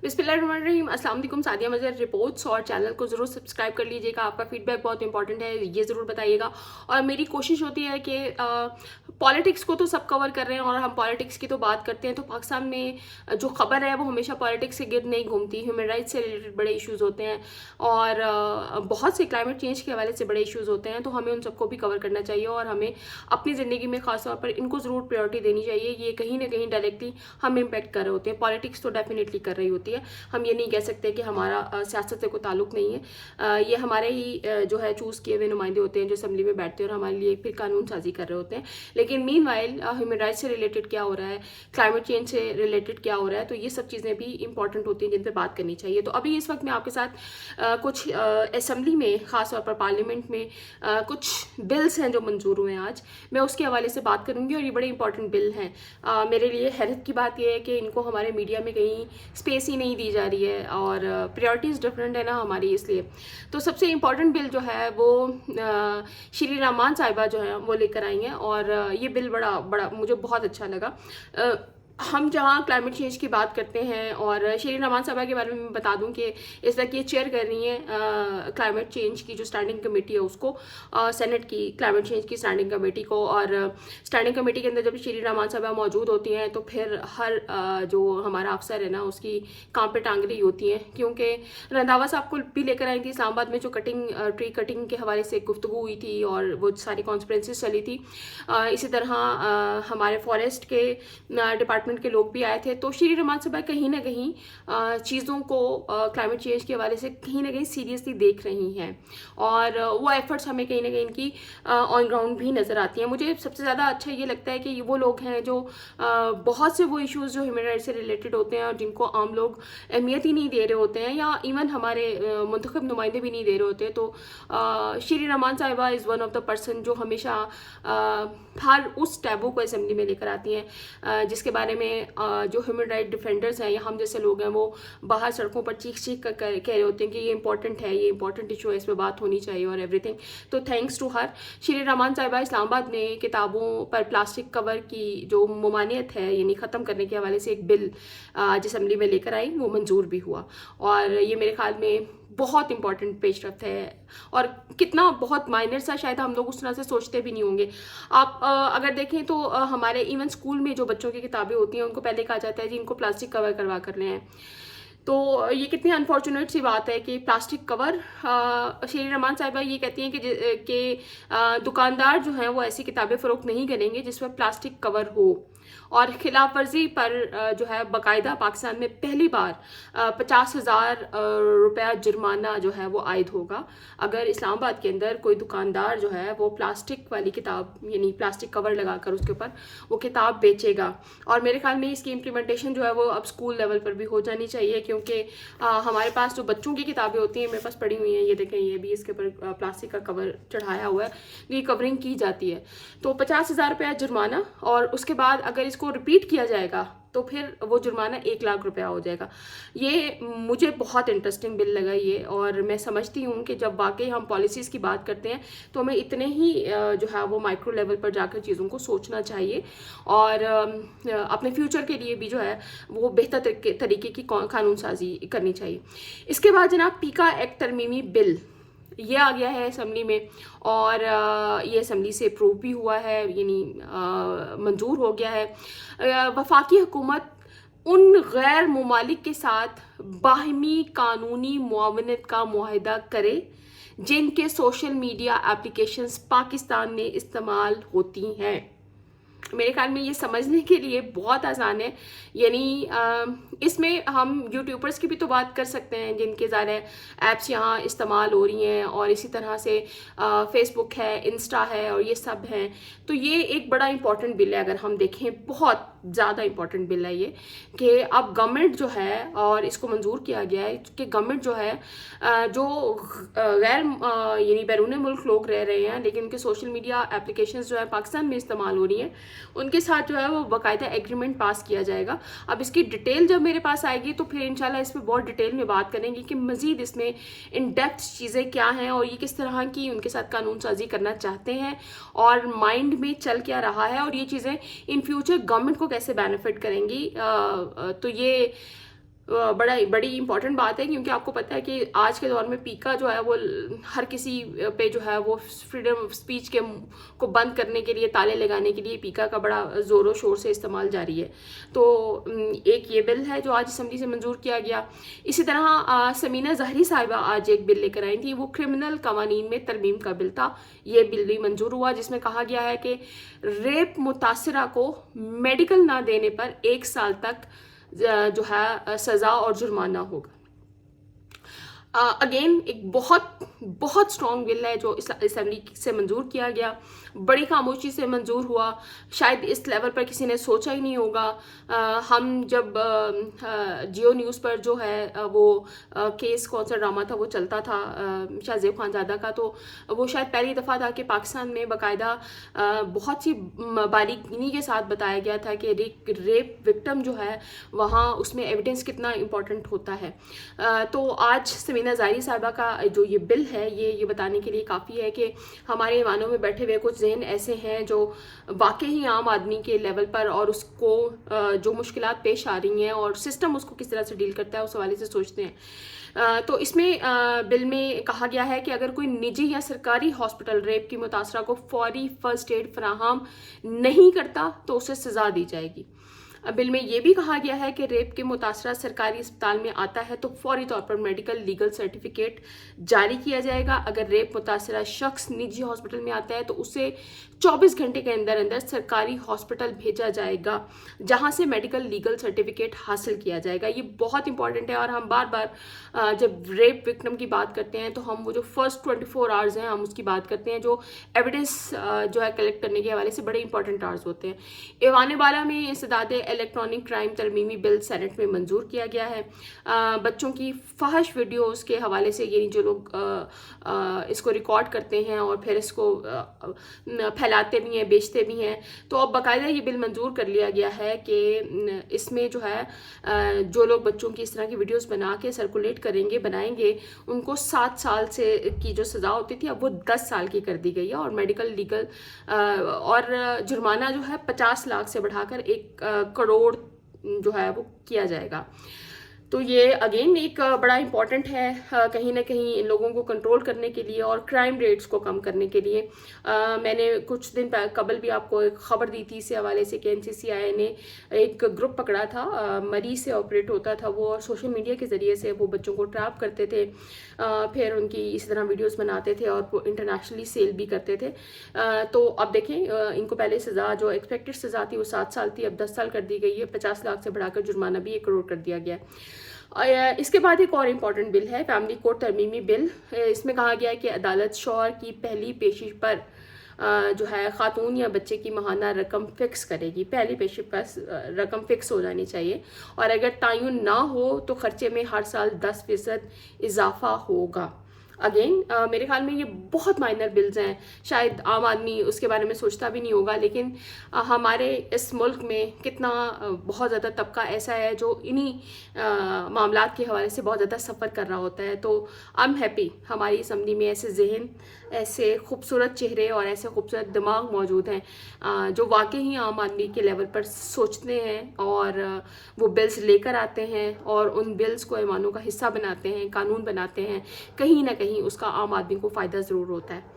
बिस्मिल्लाहिर्रहमानिर्रहीम। अस्सलाम वालेकुम। सादिया मज़हर रिपोर्ट्स और चैनल को ज़रूर सब्सक्राइब कर लीजिएगा। आपका फीडबैक बहुत इंपॉर्टेंट है, ये ज़रूर बताइएगा। और मेरी कोशिश होती है कि पॉलिटिक्स को तो सब कवर कर रहे हैं और हम पॉलिटिक्स की तो बात करते हैं, तो पाकिस्तान में जो खबर है वो हमेशा पॉलिटिक्स से गिर्द नहीं घूमती। ह्यूमन राइट्स से रिलेटेड बड़े इशूज़ होते हैं और बहुत से क्लाइमेट चेंज के हवाले से बड़े इशूज़ होते हैं, तो हमें उन सबको भी कवर करना चाहिए और हमें अपनी ज़िंदगी में ख़ास तौर पर इनको ज़रूर प्रायोरिटी देनी चाहिए। ये कहीं ना कहीं डायरेक्टली हम इम्पेक्ट कर रहे होते हैं। पॉलिटिक्स तो डेफिनेटली कर रही होती है, हम ये नहीं कह सकते कि हमारा सियासत से कोई ताल्लुक नहीं है। ये हमारे ही जो है चूज़ किए हुए नुमाइंदे होते हैं जो असम्बली में बैठते हैं और हमारे लिए फिर कानून साजी कर रहे होते हैं। लेकिन मीनवाइल ह्यूमन राइट्स से रिलेटेड क्या हो रहा है, क्लाइमेट चेंज से रिलेटेड क्या हो रहा है, तो ये सब चीज़ें भी इंपॉर्टेंट होती हैं जिन पर बात करनी चाहिए। तो अभी इस वक्त मैं आपके साथ कुछ असम्बली में, ख़ास तौर पर पार्लियामेंट में कुछ बिल्स हैं जो मंजूर हुए हैं आज, मैं उसके हवाले से बात करूँगी और ये बड़े इंपॉर्टेंट बिल हैं। मेरे लिए हैरत की बात यह है कि इनको हमारे मीडिया में कहीं स्पेस ही नहीं दी जा रही है और प्रायोरिटीज़ डिफरेंट है ना हमारी, इसलिए। तो सबसे इम्पॉर्टेंट बिल जो है वो श्री रहमान साहिबा जो है वो लेकर आई हैं और ये बिल बड़ा मुझे बहुत अच्छा लगा। हम जहाँ क्लाइमेट चेंज की बात करते हैं, और श्री रहमान साहिबा के बारे में मैं बता दूं कि इस वक्त ये चेयर कर रही हैं क्लाइमेट चेंज की जो स्टैंडिंग कमेटी है उसको, सेनेट की क्लाइमेट चेंज की स्टैंडिंग कमेटी को। और स्टैंडिंग कमेटी के अंदर जब श्री रहमान साहिबा मौजूद होती हैं तो फिर हर जो हमारा अफसर है ना उसकी कान पे टांग रही होती हैं, क्योंकि रंधावा साहब को भी लेकर आई थी इस्लामाबाद में जो ट्री कटिंग के हवाले से गुफ्तगू हुई थी और वो सारी कॉन्फ्रेंसेस चली थी। इसी तरह हमारे फॉरेस्ट के डिपार्टमेंट के लोग भी आए थे। तो श्री रहमान साहिबा कहीं ना कहीं चीज़ों को क्लाइमेट चेंज के हवाले से कहीं ना कहीं सीरियसली देख रही हैं और वो एफर्ट्स हमें कहीं ना कहीं इनकी ऑन ग्राउंड भी नज़र आती हैं। मुझे सबसे ज़्यादा अच्छा ये लगता है कि ये वो लोग हैं जो बहुत से वो इश्यूज़ जो ह्यूमन राइट्स से रिलेटेड होते हैं और जिनको आम लोग अहमियत ही नहीं दे रहे होते हैं या इवन हमारे मुंतखब नुमाइंदे भी नहीं दे रहे होते। तो श्री रहमान साहिबा is one of the person जो हमेशा हर उस टैबू को असम्बली में लेकर आती हैं जिसके बारे में जो ह्यूमन राइट डिफेंडर्स हैं या हम जैसे लोग हैं वो बाहर सड़कों पर चीख कर कह रहे होते हैं कि ये इंपॉर्टेंट है, ये इंपॉर्टेंट इशू है, इस पर बात होनी चाहिए और एवरीथिंग। तो thanks to her. Shri Rahman साहिबा इस्लामाबाद में किताबों पर प्लास्टिक कवर की जो ममानियत है यानी ख़त्म करने के हवाले से एक बिल आज असम्बली में लेकर आई, वो मंजूर भी हुआ और ये मेरे ख्याल में बहुत इंपॉर्टेंट पेशरफ्त है और कितना बहुत माइनर सा शायद हम लोग उस तरह से सोचते भी नहीं होंगे। आप अगर देखें तो हमारे इवन स्कूल में जो बच्चों की किताबें होती हैं उनको पहले कहा जाता है जी इनको प्लास्टिक कवर करवा कर ले हैं। तो ये कितनी अनफॉर्चुनेट सी बात है कि प्लास्टिक कवर, श्री रहमान साहिबा ये कहती हैं कि दुकानदार जो हैं वो ऐसी किताबें फ़रोख्त नहीं करेंगे जिस पर प्लास्टिक कवर हो और खिलाफ वर्जी पर जो है बाकायदा पाकिस्तान में पहली बार 50,000 रुपया जुर्माना जो है वो आयद होगा अगर इस्लामाबाद के अंदर कोई दुकानदार जो है वो प्लास्टिक वाली किताब यानी प्लास्टिक कवर लगाकर उसके ऊपर वो किताब बेचेगा। और मेरे ख्याल में इसकी इम्प्लीमेंटेशन जो है वो अब स्कूल लेवल पर भी हो जानी चाहिए, क्योंकि हमारे पास जो बच्चों की किताबें होती हैं मेरे पास पड़ी हुई हैं, ये देखें ये भी इसके ऊपर प्लास्टिक का कवर चढ़ाया हुआ है, ये कवरिंग की जाती है। तो 50,000 रुपया जुर्माना और उसके बाद अगर इसको रिपीट किया जाएगा तो फिर वो जुर्माना 1 लाख रुपया हो जाएगा। ये मुझे बहुत इंटरेस्टिंग बिल लगा ये, और मैं समझती हूँ कि जब वाकई हम पॉलिसीज़ की बात करते हैं तो हमें इतने ही जो है वो माइक्रो लेवल पर जाकर चीज़ों को सोचना चाहिए और अपने फ्यूचर के लिए भी जो है वो बेहतर तरीके की कानून साजी करनी चाहिए। इसके बाद जनाब पीका एक्ट तरमीमी बिल ये आ गया है असम्बली में और ये असम्बली से अप्रूव भी हुआ है, यानी मंजूर हो गया है। वफाकी हुकूमत उन गैर ममालिक के साथ बाहमी कानूनी मुआवनत का मुआहदा करे जिनके सोशल मीडिया एप्लीकेशंस पाकिस्तान में इस्तेमाल होती हैं। मेरे ख्याल में ये समझने के लिए बहुत आसान है, यानी इसमें हम यूट्यूबर्स की भी तो बात कर सकते हैं जिनके ज़्यादा ऐप्स यहाँ इस्तेमाल हो रही हैं और इसी तरह से फेसबुक है, इंस्टा है और ये सब हैं। तो ये एक बड़ा इंपॉर्टेंट बिल है, अगर हम देखें बहुत ज़्यादा इंपॉर्टेंट बिल है ये, कि अब गवर्नमेंट जो है और इसको मंजूर किया गया है कि गवर्नमेंट जो है जो गैर यानी बैरून मुल्क लोग रह रहे हैं लेकिन उनके सोशल मीडिया एप्लीकेशंस जो है पाकिस्तान में इस्तेमाल हो रही हैं, उनके साथ जो है वो बाकायदा एग्रीमेंट पास किया जाएगा। अब इसकी डिटेल जब मेरे पास आएगी तो फिर इंशाल्लाह इस पर बहुत डिटेल में बात करेंगे कि मज़ीद इसमें इन डेप्थ चीज़ें क्या हैं और ये किस तरह की उनके साथ कानून साजी करना चाहते हैं और माइंड में चल क्या रहा है और ये चीज़ें इन फ्यूचर गवर्नमेंट को कैसे बेनिफिट करेंगी। तो ये बड़ी इंपॉर्टेंट बात है, क्योंकि आपको पता है कि आज के दौर में पीका जो है वो हर किसी पे जो है वो फ्रीडम ऑफ स्पीच के को बंद करने के लिए, ताले लगाने के लिए पीका का बड़ा ज़ोरों शोर से इस्तेमाल जारी है। तो एक ये बिल है जो आज असम्बली से मंजूर किया गया। इसी तरह समीना जहरी साहिबा आज एक बिल लेकर आई थी, वो क्रिमिनल कवानीन में तरमीम का बिल था। ये बिल भी मंजूर हुआ, जिसमें कहा गया है कि रेप मुतासरा को मेडिकल ना देने पर 1 साल तक जो है सज़ा और जुर्माना होगा। अगेन एक बहुत स्ट्रॉन्ग बिल है जो असेंबली से मंजूर किया गया, बड़ी खामोशी से मंजूर हुआ। शायद इस लेवल पर किसी ने सोचा ही नहीं होगा। हम जब जियो न्यूज़ पर जो है वो केस कौन सा ड्रामा था वो चलता था शाहजेब खानजादा का, तो वो शायद पहली दफ़ा था कि पाकिस्तान में बाकायदा बहुत सी बारीकी के साथ बताया गया था कि रेप विक्टिम जो है वहाँ उसमें एविडेंस कितना इम्पोर्टेंट होता है। तो आज समीना ज़हरी साहिबा का जो ये बिल है ये बताने के लिए काफ़ी है कि हमारे ईवानों में बैठे हुए कुछ जहन ऐसे हैं जो वाकई ही आम आदमी के लेवल पर और उसको जो मुश्किलात पेश आ रही हैं और सिस्टम उसको किस तरह से डील करता है उस हवाले से सोचते हैं। तो इसमें बिल में कहा गया है कि अगर कोई निजी या सरकारी हॉस्पिटल रेप की मुतासरा को फौरी फर्स्ट एड फराहम नहीं करता तो उसे सज़ा दी जाएगी। बिल में ये भी कहा गया है कि रेप के मुतासरा सरकारी अस्पताल में आता है तो फौरी तौर पर मेडिकल लीगल सर्टिफिकेट जारी किया जाएगा। अगर रेप मुतासरा शख्स निजी हॉस्पिटल में आता है तो उसे 24 घंटे के अंदर अंदर सरकारी हॉस्पिटल भेजा जाएगा जहां से मेडिकल लीगल सर्टिफिकेट हासिल किया जाएगा। ये बहुत इंपॉर्टेंट है और हम बार बार जब रेप विक्टिम की बात करते हैं तो हम वो जो फर्स्ट 24 आवर्स हैं हम उसकी बात करते हैं, जो एविडेंस जो है कलेक्ट करने के हवाले से बड़े इंपॉर्टेंट आवर्स होते हैं। ईवान बाला में इंसदाद इलेक्ट्रॉनिक क्राइम तरमीमी बिल सेनेट में मंजूर किया गया है। बच्चों की फहश वीडियोस के हवाले से यानी जो लोग इसको रिकॉर्ड करते हैं और फिर इसको फैलाते भी हैं, बेचते भी हैं, तो अब बाकायदा ये बिल मंजूर कर लिया गया है कि इसमें जो है जो लोग बच्चों की इस तरह की वीडियोस बना के सर्कुलेट करेंगे, बनाएंगे, उनको 7 साल से की जो सज़ा होती थी अब वो 10 साल की कर दी गई है और मेडिकल लीगल और जुर्माना जो है 50 लाख से बढ़ाकर 1 करोड़ जो है वो किया जाएगा। तो ये अगेन एक बड़ा इम्पॉर्टेंट है कहीं ना कहीं इन लोगों को कंट्रोल करने के लिए और क्राइम रेट्स को कम करने के लिए। मैंने कुछ दिन कबल भी आपको एक खबर दी थी इस हवाले से कि NCCI ने एक ग्रुप पकड़ा था, मरी से ऑपरेट होता था वो और सोशल मीडिया के ज़रिए से वो बच्चों को ट्रैप करते थे, फिर उनकी इसी तरह वीडियोस बनाते थे और इंटरनेशनली सेल भी करते थे। तो अब देखें इनको पहले सज़ा जो एक्सपेक्टेड सज़ा थी वो 7 साल थी, अब 10 साल कर दी गई है, 50 लाख से बढ़ाकर जुर्माना भी 1 करोड़ कर दिया गया है। इसके बाद एक और इम्पॉर्टेंट बिल है फैमिली कोर्ट तरमीमी बिल। इसमें कहा गया है कि अदालत शौहर की पहली पेशी पर जो है खातून या बच्चे की माहाना रकम फिक्स करेगी। पहली पेशी पर रकम फिक्स हो जानी चाहिए और अगर तयन ना हो तो खर्चे में हर साल 10% इजाफा होगा। अगेन मेरे ख्याल में ये बहुत माइनर बिल्स हैं, शायद आम आदमी उसके बारे में सोचता भी नहीं होगा, लेकिन हमारे इस मुल्क में कितना बहुत ज़्यादा तबका ऐसा है जो इन्हीं मामलात के हवाले से बहुत ज़्यादा सफ़र कर रहा होता है। तो आई एम हैप्पी हमारी असम्बली में ऐसे जहन, ऐसे खूबसूरत चेहरे और ऐसे खूबसूरत दिमाग मौजूद हैं जो वाकई ही आम आदमी के लेवल पर सोचते हैं और वो बिल्स लेकर आते हैं और उन बिल्स को ईमानों का हिस्सा बनाते हैं, कानून बनाते हैं। कहीं ना कहीं उसका आम आदमी को फ़ायदा ज़रूर होता है।